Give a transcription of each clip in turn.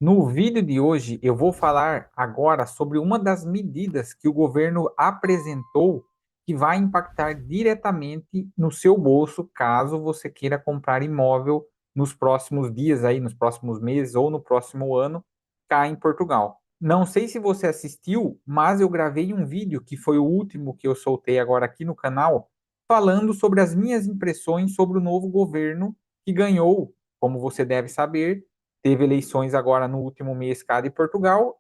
No vídeo de hoje, eu vou falar agora sobre uma das medidas que o governo apresentou que vai impactar diretamente no seu bolso, caso você queira comprar imóvel nos próximos dias aí, nos próximos meses ou no próximo ano, cá em Portugal. Não sei se você assistiu, mas eu gravei um vídeo que foi o último que eu soltei agora aqui no canal, falando sobre as minhas impressões sobre o novo governo que ganhou, como você deve saber, teve eleições agora no último mês cá de Portugal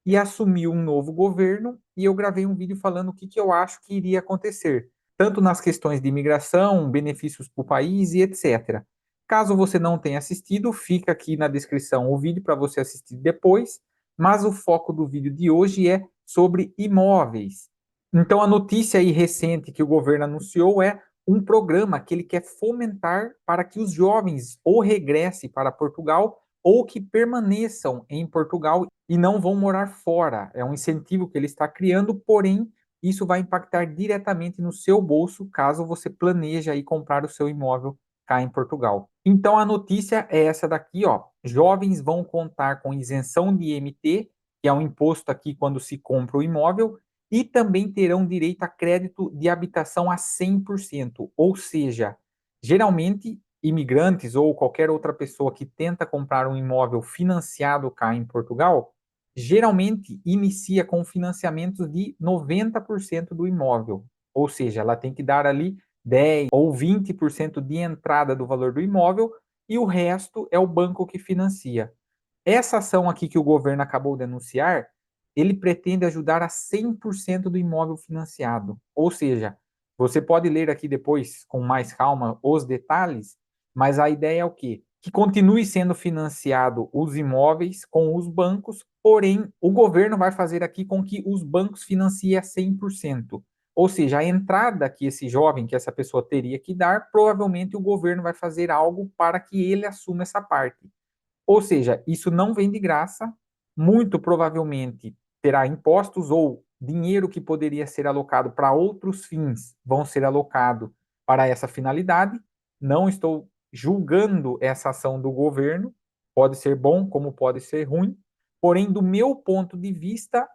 e assumiu um novo governo e eu gravei um vídeo falando o que eu acho que iria acontecer, tanto nas questões de imigração, benefícios para o país e etc. Caso você não tenha assistido, fica aqui na descrição o vídeo para você assistir depois, mas o foco do vídeo de hoje é sobre imóveis. Então a notícia aí recente que o governo anunciou é um programa que ele quer fomentar para que os jovens ou regressem para Portugal ou que permaneçam em Portugal e não vão morar fora. É um incentivo que ele está criando, porém, isso vai impactar diretamente no seu bolso caso você planeje aí comprar o seu imóvel cá em Portugal. Então a notícia é essa daqui, ó. Jovens vão contar com isenção de IMT, que é um imposto aqui quando se compra o imóvel, e também terão direito a crédito de habitação a 100%, ou seja, geralmente imigrantes ou qualquer outra pessoa que tenta comprar um imóvel financiado cá em Portugal, geralmente inicia com financiamentos de 90% do imóvel. Ou seja, ela tem que dar ali 10 ou 20% de entrada do valor do imóvel e o resto é o banco que financia. Essa ação aqui que o governo acabou de anunciar, ele pretende ajudar a 100% do imóvel financiado. Ou seja, você pode ler aqui depois com mais calma os detalhes, mas a ideia é o quê? Que continue sendo financiado os imóveis com os bancos, porém o governo vai fazer aqui com que os bancos financiem a 100%. Ou seja, a entrada que esse jovem, que essa pessoa teria que dar, provavelmente o governo vai fazer algo para que ele assuma essa parte. Ou seja, isso não vem de graça, muito provavelmente terá impostos ou dinheiro que poderia ser alocado para outros fins vão ser alocado para essa finalidade. Não estou julgando essa ação do governo, pode ser bom como pode ser ruim, porém, do meu ponto de vista,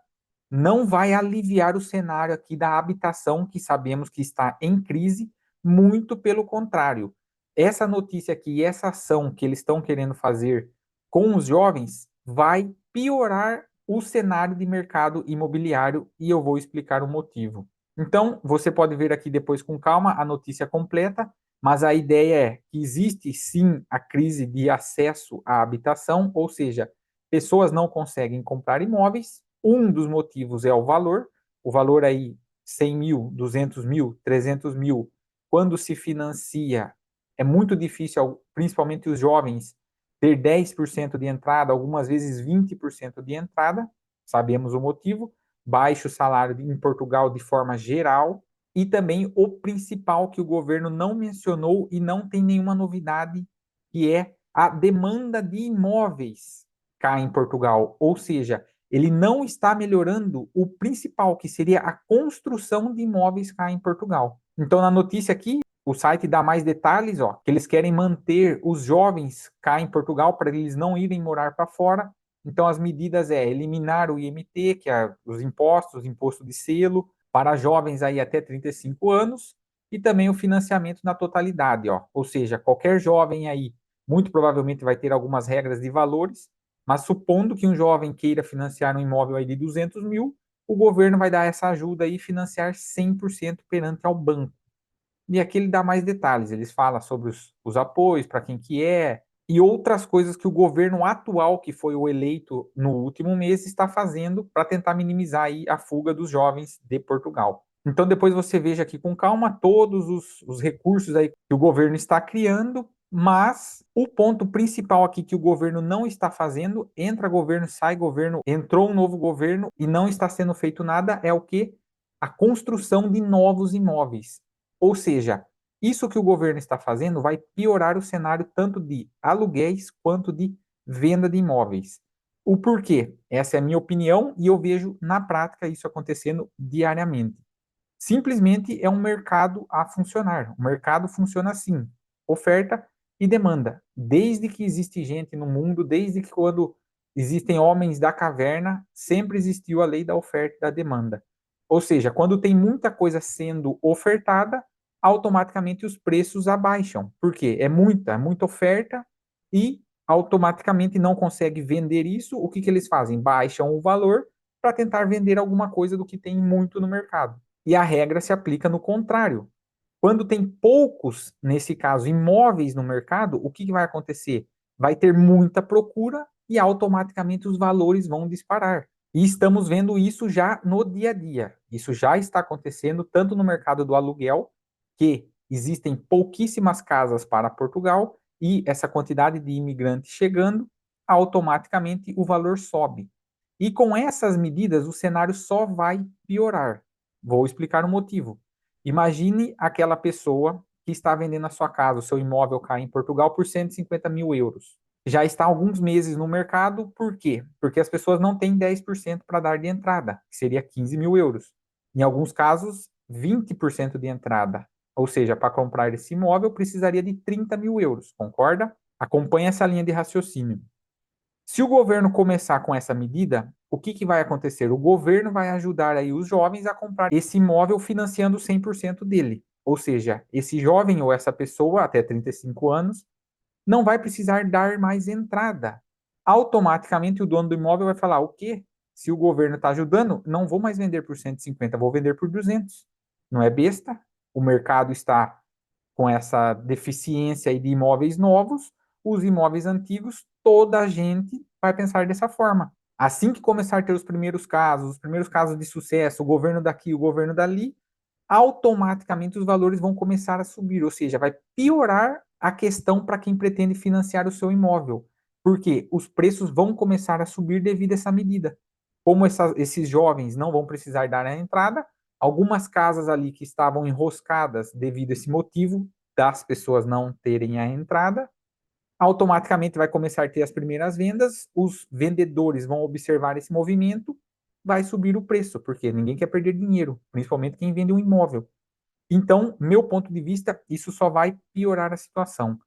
não vai aliviar o cenário aqui da habitação, que sabemos que está em crise, muito pelo contrário. Essa notícia aqui, essa ação que eles estão querendo fazer com os jovens, vai piorar o cenário de mercado imobiliário e eu vou explicar o motivo. Então, você pode ver aqui depois com calma a notícia completa, mas a ideia é que existe sim a crise de acesso à habitação, ou seja, pessoas não conseguem comprar imóveis. Um dos motivos é o valor aí 100 mil, 200 mil, 300 mil, quando se financia, é muito difícil, principalmente os jovens, ter 10% de entrada, algumas vezes 20% de entrada, sabemos o motivo, baixo salário em Portugal de forma geral, e também o principal que o governo não mencionou e não tem nenhuma novidade, que é a demanda de imóveis cá em Portugal. Ou seja, ele não está melhorando o principal, que seria a construção de imóveis cá em Portugal. Então, na notícia aqui, o site dá mais detalhes, ó, que eles querem manter os jovens cá em Portugal para eles não irem morar para fora. Então, as medidas é eliminar o IMT, que é os impostos, imposto de selo, para jovens aí até 35 anos, e também o financiamento na totalidade, ó. Ou seja, qualquer jovem aí, muito provavelmente vai ter algumas regras de valores, mas supondo que um jovem queira financiar um imóvel aí de 200 mil, o governo vai dar essa ajuda e financiar 100% perante ao banco. E aqui ele dá mais detalhes, eles falam sobre os apoios, para quem que é, e outras coisas que o governo atual, que foi o eleito no último mês, está fazendo para tentar minimizar aí a fuga dos jovens de Portugal. Então depois você veja aqui com calma todos os recursos aí que o governo está criando, mas o ponto principal aqui que o governo não está fazendo, entra governo, sai governo, entrou um novo governo e não está sendo feito nada, é o que? A construção de novos imóveis. Ou seja, isso que o governo está fazendo vai piorar o cenário tanto de aluguéis quanto de venda de imóveis. O porquê? Essa é a minha opinião e eu vejo na prática isso acontecendo diariamente. Simplesmente é um mercado a funcionar. O mercado funciona assim: oferta e demanda. Desde que existe gente no mundo, desde que quando existem homens da caverna, sempre existiu a lei da oferta e da demanda. Ou seja, quando tem muita coisa sendo ofertada, automaticamente os preços abaixam. Por quê? É muita oferta e automaticamente não consegue vender isso. O que, que eles fazem? Baixam o valor para tentar vender alguma coisa do que tem muito no mercado. E a regra se aplica no contrário. Quando tem poucos, nesse caso, imóveis no mercado, o que, que vai acontecer? Vai ter muita procura e automaticamente os valores vão disparar. E estamos vendo isso já no dia a dia. Isso já está acontecendo tanto no mercado do aluguel, que existem pouquíssimas casas para Portugal, e essa quantidade de imigrantes chegando, automaticamente o valor sobe. E com essas medidas, o cenário só vai piorar. Vou explicar o motivo. Imagine aquela pessoa que está vendendo a sua casa, o seu imóvel cá em Portugal, por 150 mil euros. Já está há alguns meses no mercado, por quê? Porque as pessoas não têm 10% para dar de entrada, que seria 15 mil euros. Em alguns casos, 20% de entrada. Ou seja, para comprar esse imóvel, precisaria de 30 mil euros, concorda? Acompanhe essa linha de raciocínio. Se o governo começar com essa medida, o que, que vai acontecer? O governo vai ajudar aí os jovens a comprar esse imóvel financiando 100% dele. Ou seja, esse jovem ou essa pessoa, até 35 anos, não vai precisar dar mais entrada. Automaticamente o dono do imóvel vai falar: o quê? Se o governo está ajudando, não vou mais vender por 150, vou vender por 200. Não é besta? O mercado está com essa deficiência aí de imóveis novos, os imóveis antigos, toda a gente vai pensar dessa forma. Assim que começar a ter os primeiros casos de sucesso, o governo daqui, o governo dali, automaticamente os valores vão começar a subir, ou seja, vai piorar a questão para quem pretende financiar o seu imóvel, porque os preços vão começar a subir devido a essa medida. Como esses jovens não vão precisar dar a entrada, algumas casas ali que estavam enroscadas devido a esse motivo das pessoas não terem a entrada, automaticamente vai começar a ter as primeiras vendas, os vendedores vão observar esse movimento, vai subir o preço, porque ninguém quer perder dinheiro, principalmente quem vende um imóvel. Então, meu ponto de vista, isso só vai piorar a situação.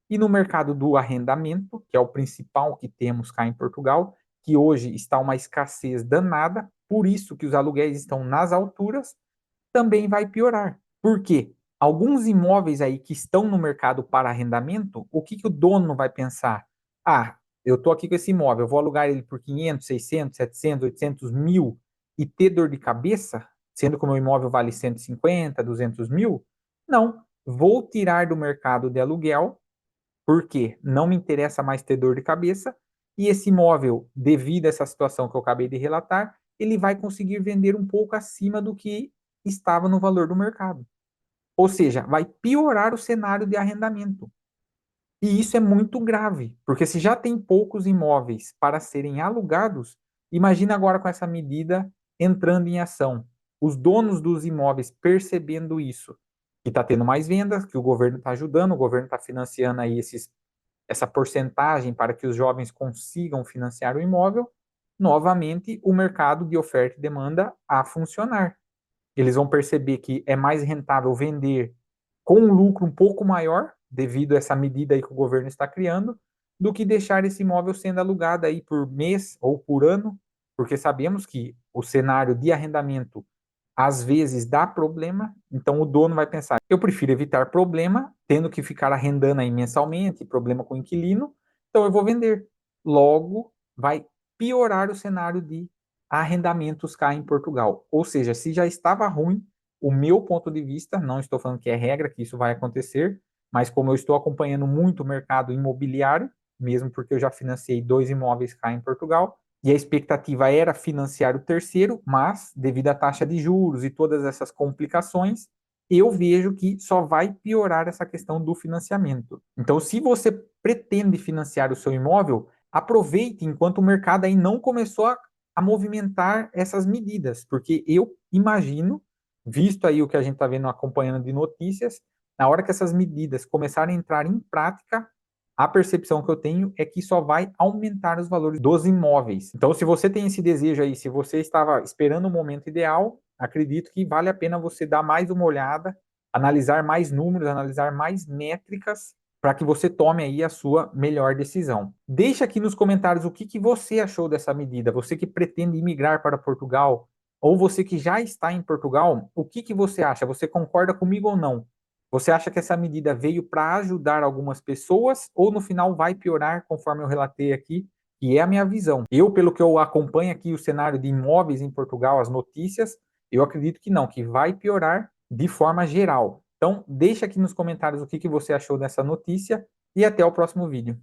E no mercado do arrendamento, que é o principal que temos cá em Portugal, que hoje está uma escassez danada, por isso que os aluguéis estão nas alturas, também vai piorar. Por quê? Alguns imóveis aí que estão no mercado para arrendamento, o que, que o dono vai pensar? Ah, eu estou aqui com esse imóvel, eu vou alugar ele por 500, 600, 700, 800 mil e ter dor de cabeça, sendo que o meu imóvel vale 150, 200 mil? Não, vou tirar do mercado de aluguel, porque não me interessa mais ter dor de cabeça, e esse imóvel, devido a essa situação que eu acabei de relatar, ele vai conseguir vender um pouco acima do que estava no valor do mercado. Ou seja, vai piorar o cenário de arrendamento. E isso é muito grave, porque se já tem poucos imóveis para serem alugados, imagina agora com essa medida entrando em ação. Os donos dos imóveis percebendo isso, que está tendo mais vendas, que o governo está ajudando, o governo está financiando aí essa porcentagem para que os jovens consigam financiar o imóvel, novamente o mercado de oferta e demanda a funcionar. Eles vão perceber que é mais rentável vender com um lucro um pouco maior, devido a essa medida aí que o governo está criando, do que deixar esse imóvel sendo alugado aí por mês ou por ano, porque sabemos que o cenário de arrendamento às vezes dá problema, então o dono vai pensar, eu prefiro evitar problema, tendo que ficar arrendando aí mensalmente, problema com o inquilino, então eu vou vender. Logo, vai piorar o cenário de arrendamentos cá em Portugal. Ou seja, se já estava ruim, o meu ponto de vista, não estou falando que é regra, que isso vai acontecer, mas como eu estou acompanhando muito o mercado imobiliário, mesmo porque eu já financiei 2 imóveis cá em Portugal, e a expectativa era financiar o terceiro, mas devido à taxa de juros e todas essas complicações, eu vejo que só vai piorar essa questão do financiamento. Então, se você pretende financiar o seu imóvel, aproveite enquanto o mercado aí não começou a movimentar essas medidas, porque eu imagino, visto aí o que a gente está vendo, acompanhando de notícias, na hora que essas medidas começarem a entrar em prática, a percepção que eu tenho é que só vai aumentar os valores dos imóveis. Então, se você tem esse desejo aí, se você estava esperando o momento ideal, acredito que vale a pena você dar mais uma olhada, analisar mais números, analisar mais métricas, para que você tome aí a sua melhor decisão. Deixa aqui nos comentários o que você achou dessa medida. Você que pretende imigrar para Portugal, ou você que já está em Portugal, o que você acha? Você concorda comigo ou não? Você acha que essa medida veio para ajudar algumas pessoas ou no final vai piorar, conforme eu relatei aqui, que é a minha visão. Eu, pelo que eu acompanho aqui o cenário de imóveis em Portugal, as notícias, eu acredito que não, que vai piorar de forma geral. Então, deixa aqui nos comentários o que você achou dessa notícia e até o próximo vídeo.